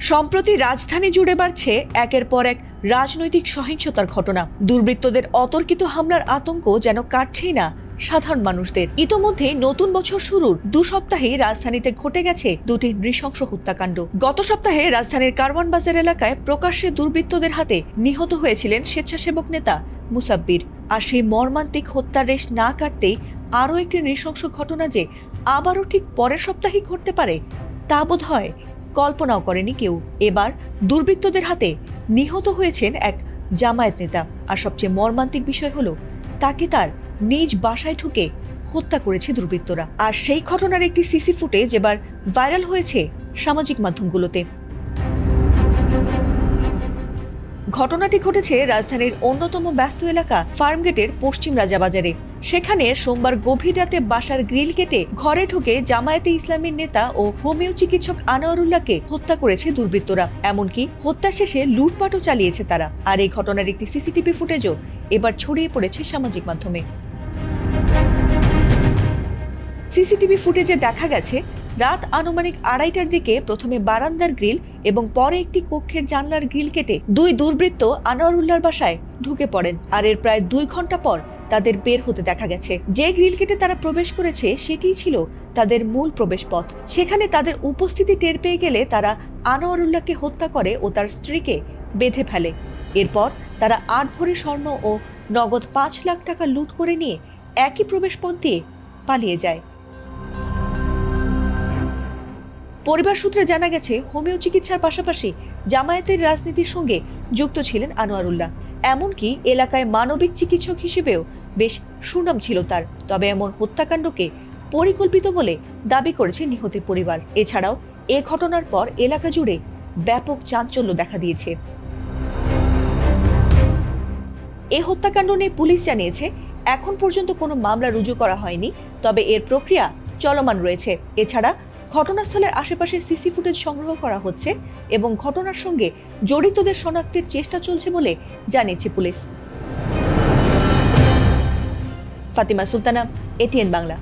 সম্প্রতি রাজধানী জুড়ে বাড়ছে একের পর এক রাজনৈতিক সহিংসতার ঘটনা। দুর্বৃত্তদের অতর্কিত হামলার আতঙ্ক যেন কাটছেই না সাধারণ মানুষদের। ইতোমধ্যে নতুন বছর শুরুর 2 সপ্তাহে রাজধানীতে ঘটে গেছে দুটি নৃশংস হত্যাকাণ্ড। গত সপ্তাহে রাজধানীর কারওয়ান বাজার এলাকায় প্রকাশ্যে দুর্বৃত্তদের হাতে নিহত হয়েছিলেন স্বেচ্ছাসেবক নেতা মুসাব্বির। আর সেই মর্মান্তিক হত্যার রেশ না কাটতেই আরও একটি নৃশংস ঘটনা যে আবারও ঠিক পরের সপ্তাহেই ঘটতে পারে, তা বোধ হয় কল্পনাও করেনি কেউ। এবার দুর্বৃত্তদের হাতে নিহত হয়েছেন এক জামায়াত নেতা। আর সবচেয়ে মর্মান্তিক বিষয় হলো তাকে তার নিজ বাসায় ঢুকে হত্যা করেছে দুর্বৃত্তরা। আর সেই ঘটনার একটি সিসি ফুটেজ এবার ভাইরাল হয়েছে সামাজিক মাধ্যমগুলোতে। ঘটনাটি ঘটেছে রাজধানীর অন্যতম ব্যস্ত এলাকা ফার্মগেটের পশ্চিম রাজাবাজারে। সেখানে সোমবার গভীর রাতে বাসার গ্রিল কেটে ঘরে ঢুকে জামায়াতে ইসলামীর নেতা ও হোমিও চিকিৎসক আনোয়ারুল্লাহকে হত্যা করেছে দুর্বৃত্তরা। এমনকি হত্যা শেষে লুটপাটও চালিয়েছে তারা। আর এই ঘটনার একটি সিসিটিভি ফুটেজও এবার ছড়িয়ে পড়েছে সামাজিক মাধ্যমে। সিসিটিভি ফুটেজে দেখা গেছে রাত আনুমানিক 2:30টার দিকে প্রথমে বারান্দার গ্রিল এবং পরে একটি কক্ষের জানলার গ্রিল কেটে দুই দুর্বৃত্ত আনোয়ারুল্লাহর বাসায় ঢুকে পড়েন। আর এর প্রায় 2 ঘন্টা পর তাদের বের হতে দেখা গেছে। যে গ্রিল কেটে তারা প্রবেশ করেছে সেটিই ছিল তাদের মূল প্রবেশ পথ। সেখানে তাদের উপস্থিতি টের পেয়ে গেলে তারা আনোয়ারুল্লাহকে হত্যা করে ও তার স্ত্রীকে বেঁধে ফেলে। এরপর তারা 8 ভরি স্বর্ণ ও নগদ 5 লাখ টাকা লুট করে নিয়ে একই প্রবেশ পথ দিয়ে পালিয়ে যায়। পরিবার সূত্রে জানা গেছে, হোমিও চিকিৎসার পাশাপাশি জামায়াতের রাজনীতির সঙ্গে যুক্ত ছিলেন আনোয়ারুল্লাহ। এমনকি এলাকায় মানবিক চিকিৎসক হিসেবেও বেশ সুনাম ছিল তার। তবে এমন হত্যাকাণ্ডকে পরিকল্পিত বলে দাবি করেছে নিহতের পরিবার। এছাড়াও এ ঘটনার পর এলাকা জুড়ে ব্যাপক চাঞ্চল্য দেখা দিয়েছে। এই হত্যাকাণ্ড নিয়ে পুলিশ জানিয়েছে এখন পর্যন্ত কোনো মামলা রুজু করা হয়নি, তবে এর প্রক্রিয়া চলমান রয়েছে। এছাড়া ঘটনাস্থলের আশেপাশের সিসি ফুটেজ সংগ্রহ করা হচ্ছে এবং ঘটনার সঙ্গে জড়িতদের শনাক্তের চেষ্টা চলছে বলে জানিয়েছে পুলিশ। ফাতিমা সুলতানা, এটিএন বাংলা।